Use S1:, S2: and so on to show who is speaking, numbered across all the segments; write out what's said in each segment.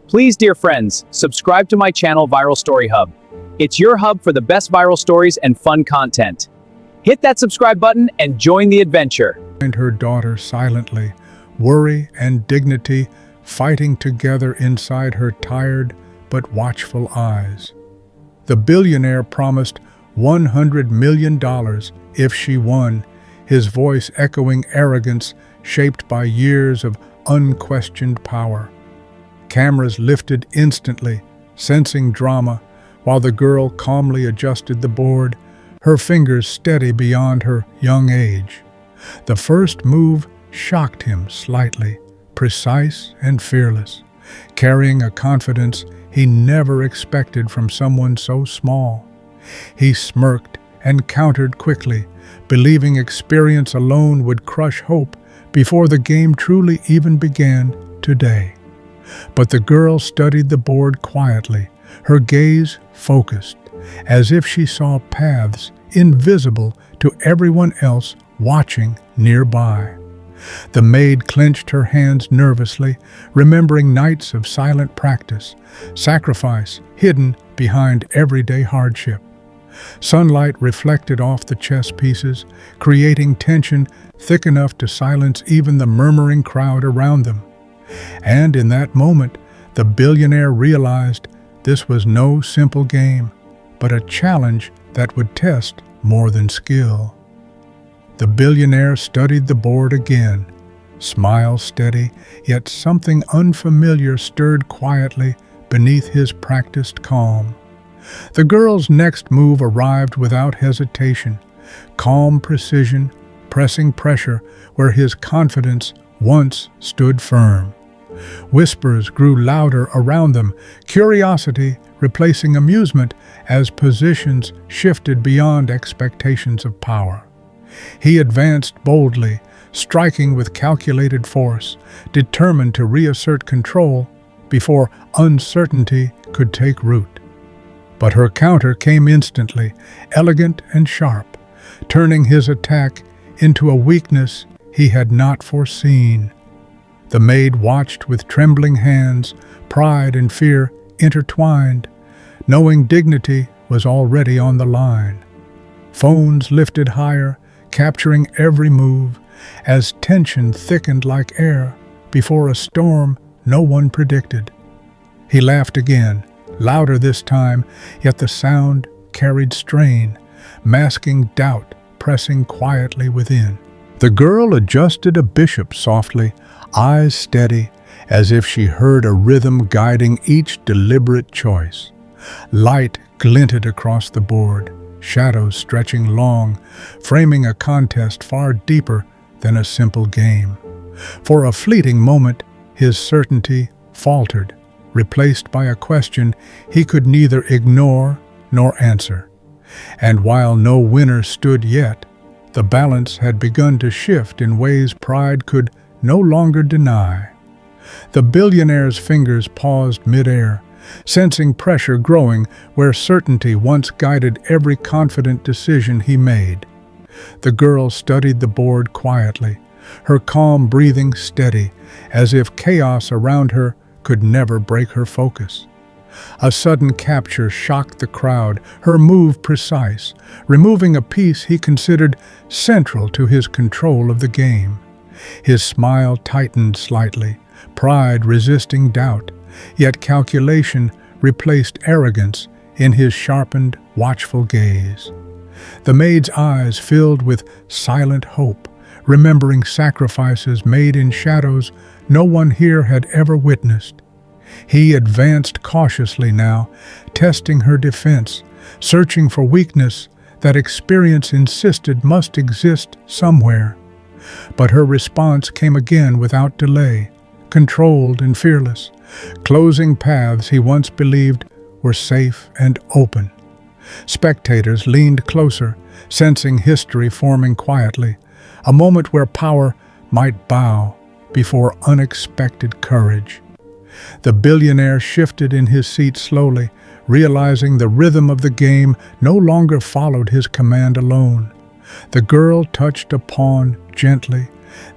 S1: Please, dear friends, subscribe to my channel Viral Story Hub. It's your hub for the best viral stories and fun content. Hit that subscribe button and join the adventure.
S2: And her daughter silently, worry and dignity fighting together inside her tired but watchful eyes. The billionaire promised $100 million if she won, his voice echoing arrogance shaped by years of unquestioned power. Cameras lifted instantly, sensing drama, while the girl calmly adjusted the board, her fingers steady beyond her young age. The first move shocked him slightly, precise and fearless, carrying a confidence he never expected from someone so small. He smirked and countered quickly, believing experience alone would crush hope before the game truly even began today. But the girl studied the board quietly, her gaze focused, as if she saw paths invisible to everyone else watching nearby. The maid clenched her hands nervously, remembering nights of silent practice, sacrifice hidden behind everyday hardship. Sunlight reflected off the chess pieces, creating tension thick enough to silence even the murmuring crowd around them. And in that moment, the billionaire realized this was no simple game, but a challenge that would test more than skill. The billionaire studied the board again, smile steady, yet something unfamiliar stirred quietly beneath his practiced calm. The girl's next move arrived without hesitation, calm precision, pressing pressure where his confidence once stood firm. Whispers grew louder around them, curiosity replacing amusement as positions shifted beyond expectations of power. He advanced boldly, striking with calculated force, determined to reassert control before uncertainty could take root. But her counter came instantly, elegant and sharp, turning his attack into a weakness he had not foreseen. The maid watched with trembling hands, pride and fear intertwined, knowing dignity was already on the line. Phones lifted higher, capturing every move, as tension thickened like air before a storm no one predicted. He laughed again, louder this time, yet the sound carried strain, masking doubt pressing quietly within. The girl adjusted a bishop softly, eyes steady, as if she heard a rhythm guiding each deliberate choice. Light glinted across the board, shadows stretching long, framing a contest far deeper than a simple game. For a fleeting moment, his certainty faltered, replaced by a question he could neither ignore nor answer. And while no winner stood yet, the balance had begun to shift in ways pride could no longer deny. The billionaire's fingers paused midair, sensing pressure growing where certainty once guided every confident decision he made. The girl studied the board quietly, her calm breathing steady, as if chaos around her could never break her focus. A sudden capture shocked the crowd, her move precise, removing a piece he considered central to his control of the game. His smile tightened slightly, pride resisting doubt, yet calculation replaced arrogance in his sharpened, watchful gaze. The maid's eyes filled with silent hope, remembering sacrifices made in shadows no one here had ever witnessed. He advanced cautiously now, testing her defense, searching for weakness that experience insisted must exist somewhere. But her response came again without delay, controlled and fearless, closing paths he once believed were safe and open. Spectators leaned closer, sensing history forming quietly, a moment where power might bow before unexpected courage. The billionaire shifted in his seat slowly, realizing the rhythm of the game no longer followed his command alone. The girl touched a pawn gently,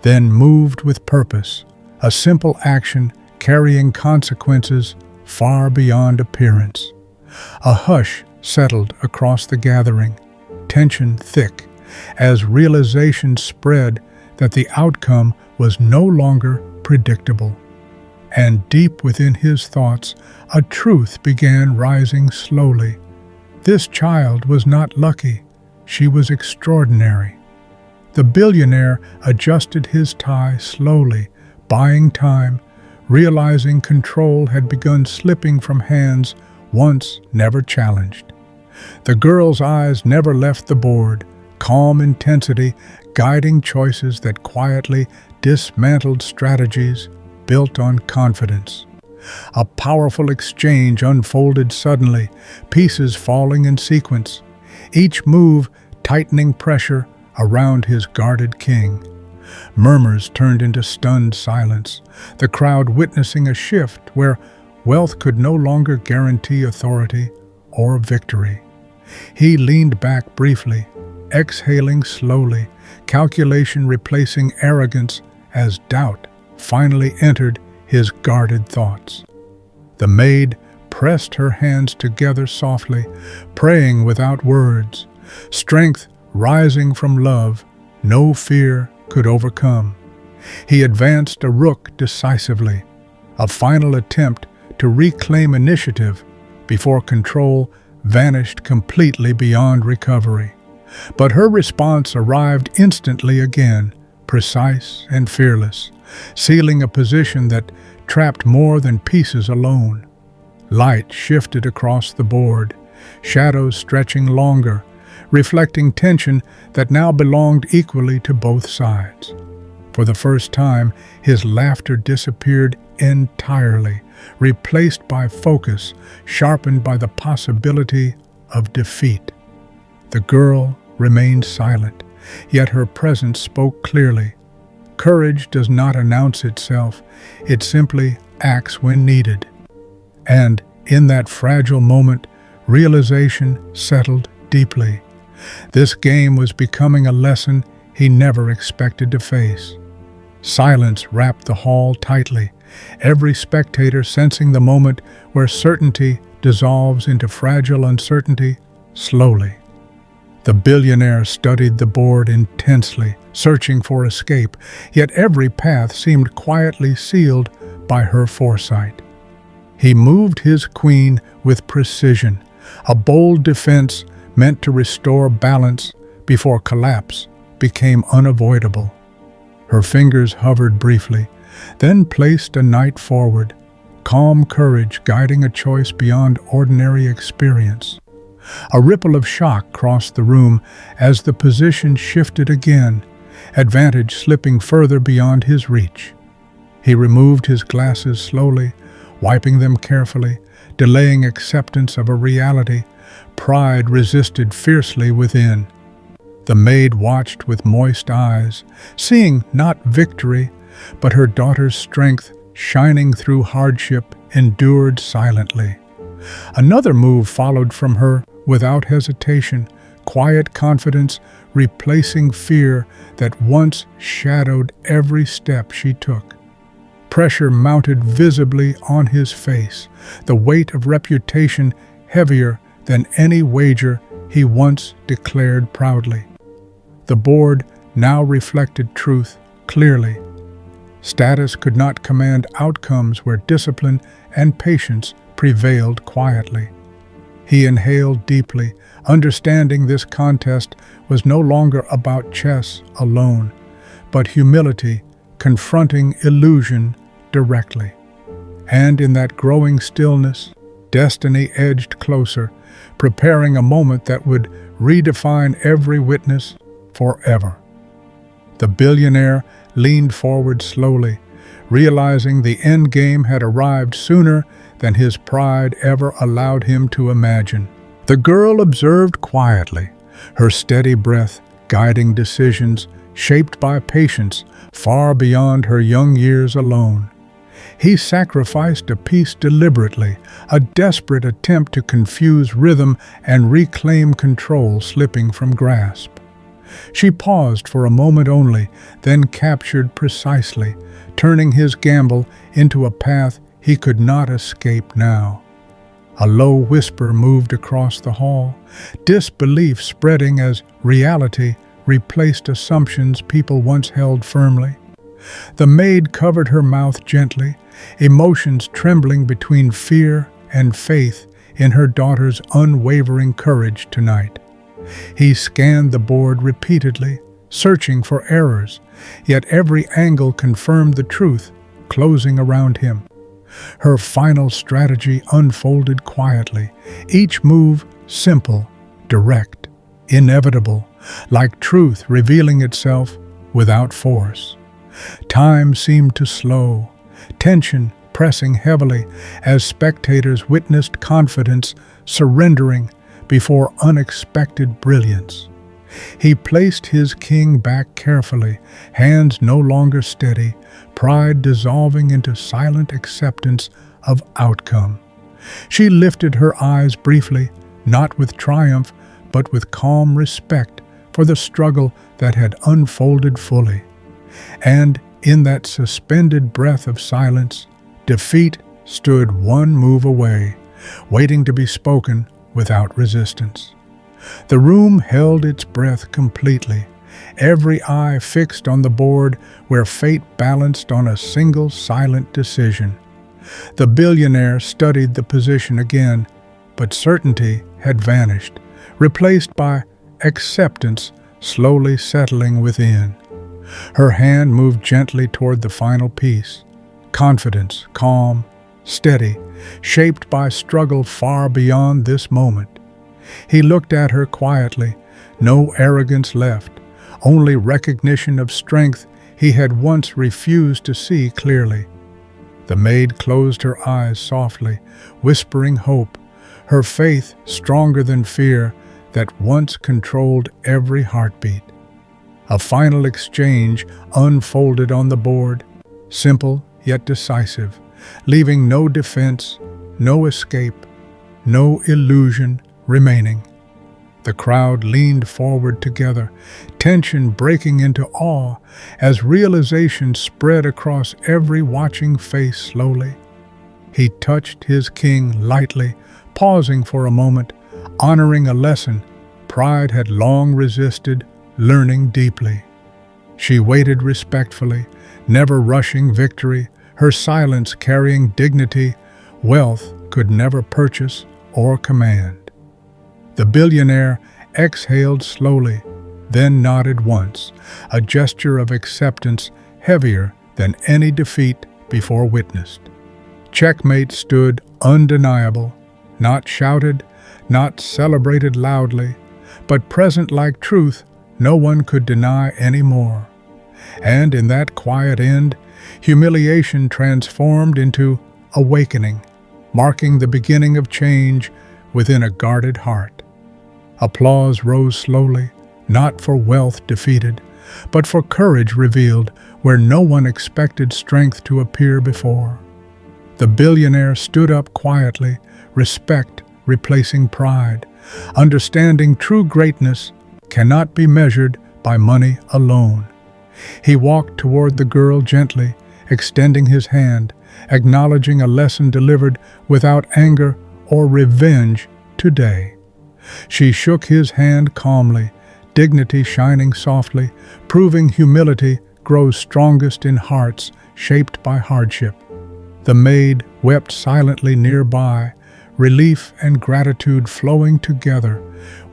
S2: then moved with purpose, a simple action carrying consequences far beyond appearance. A hush settled across the gathering, tension thick, as realization spread that the outcome was no longer predictable. And deep within his thoughts, a truth began rising slowly. This child was not lucky, she was extraordinary. The billionaire adjusted his tie slowly, buying time, realizing control had begun slipping from hands once never challenged. The girl's eyes never left the board, calm intensity guiding choices that quietly dismantled strategies built on confidence. A powerful exchange unfolded suddenly, pieces falling in sequence, each move tightening pressure around his guarded king. Murmurs turned into stunned silence, the crowd witnessing a shift where wealth could no longer guarantee authority or victory. He leaned back briefly, exhaling slowly, calculation replacing arrogance as doubt finally entered his guarded thoughts. The maid pressed her hands together softly, praying without words, strength rising from love no fear could overcome. He advanced a rook decisively, a final attempt to reclaim initiative before control vanished completely beyond recovery. But her response arrived instantly again, precise and fearless, sealing a position that trapped more than pieces alone. Light shifted across the board, shadows stretching longer, reflecting tension that now belonged equally to both sides. For the first time, his laughter disappeared entirely, replaced by focus, sharpened by the possibility of defeat. The girl remained silent, yet her presence spoke clearly. Courage does not announce itself, it simply acts when needed. And in that fragile moment, realization settled deeply. This game was becoming a lesson he never expected to face. Silence wrapped the hall tightly, every spectator sensing the moment where certainty dissolves into fragile uncertainty slowly. The billionaire studied the board intensely, searching for escape, yet every path seemed quietly sealed by her foresight. He moved his queen with precision, a bold defense meant to restore balance before collapse became unavoidable. Her fingers hovered briefly, then placed a knight forward, calm courage guiding a choice beyond ordinary experience. A ripple of shock crossed the room as the position shifted again, advantage slipping further beyond his reach. He removed his glasses slowly, wiping them carefully, delaying acceptance of a reality pride resisted fiercely within. The maid watched with moist eyes, seeing not victory, but her daughter's strength shining through hardship endured silently. Another move followed from her without hesitation, quiet confidence replacing fear that once shadowed every step she took. Pressure mounted visibly on his face, the weight of reputation heavier than any wager he once declared proudly. The board now reflected truth clearly. Status could not command outcomes where discipline and patience prevailed quietly. He inhaled deeply, understanding this contest was no longer about chess alone, but humility confronting illusion directly. And in that growing stillness, destiny edged closer, preparing a moment that would redefine every witness forever. The billionaire leaned forward slowly, realizing the end game had arrived sooner than his pride ever allowed him to imagine. The girl observed quietly, her steady breath guiding decisions shaped by patience far beyond her young years alone. He sacrificed a piece deliberately, a desperate attempt to confuse rhythm and reclaim control slipping from grasp. She paused for a moment only, then captured precisely, turning his gamble into a path he could not escape now. A low whisper moved across the hall, disbelief spreading as reality replaced assumptions people once held firmly. The maid covered her mouth gently, emotions trembling between fear and faith in her daughter's unwavering courage tonight. He scanned the board repeatedly, searching for errors, yet every angle confirmed the truth closing around him. Her final strategy unfolded quietly, each move simple, direct, inevitable, like truth revealing itself without force. Time seemed to slow, tension pressing heavily as spectators witnessed confidence surrendering before unexpected brilliance. He placed his king back carefully, hands no longer steady, pride dissolving into silent acceptance of outcome. She lifted her eyes briefly, not with triumph, but with calm respect for the struggle that had unfolded fully. And in that suspended breath of silence, defeat stood one move away, waiting to be spoken without resistance. The room held its breath completely, every eye fixed on the board where fate balanced on a single silent decision. The billionaire studied the position again, but certainty had vanished, replaced by acceptance slowly settling within. Her hand moved gently toward the final piece. Confidence, calm, steady, shaped by struggle far beyond this moment. He looked at her quietly, no arrogance left, only recognition of strength he had once refused to see clearly. The maid closed her eyes softly, whispering hope, her faith stronger than fear that once controlled every heartbeat. A final exchange unfolded on the board, simple yet decisive, leaving no defense, no escape, no illusion remaining. The crowd leaned forward together, tension breaking into awe as realization spread across every watching face slowly. He touched his king lightly, pausing for a moment, honoring a lesson pride had long resisted, learning deeply. She waited respectfully, never rushing victory, her silence carrying dignity wealth could never purchase or command. The billionaire exhaled slowly, then nodded once, a gesture of acceptance heavier than any defeat before witnessed. Checkmate stood undeniable, not shouted, not celebrated loudly, but present like truth no one could deny anymore. And in that quiet end, humiliation transformed into awakening, marking the beginning of change within a guarded heart. Applause rose slowly, not for wealth defeated, but for courage revealed where no one expected strength to appear before. The billionaire stood up quietly, respect replacing pride, understanding true greatness cannot be measured by money alone. He walked toward the girl gently, extending his hand, acknowledging a lesson delivered without anger or revenge today. She shook his hand calmly, dignity shining softly, proving humility grows strongest in hearts shaped by hardship. The maid wept silently nearby, relief and gratitude flowing together,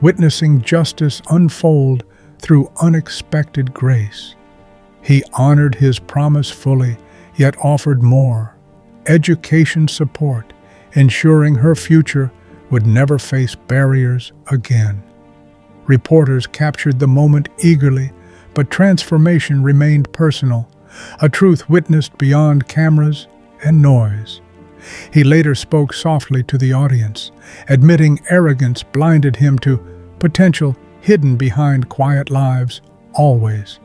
S2: witnessing justice unfold through unexpected grace. He honored his promise fully, yet offered more, education support, ensuring her future would never face barriers again. Reporters captured the moment eagerly, but transformation remained personal, a truth witnessed beyond cameras and noise. He later spoke softly to the audience, admitting arrogance blinded him to potential hidden behind quiet lives, always.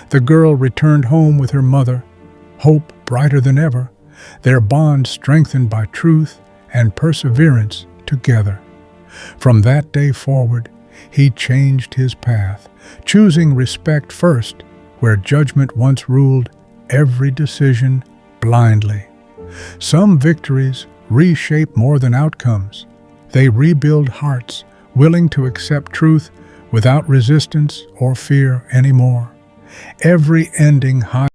S2: The girl returned home with her mother, hope brighter than ever, their bond strengthened by truth and perseverance together. From that day forward, he changed his path, choosing respect first, where judgment once ruled every decision blindly. Some victories reshape more than outcomes. They rebuild hearts, willing to accept truth without resistance or fear anymore. Every ending high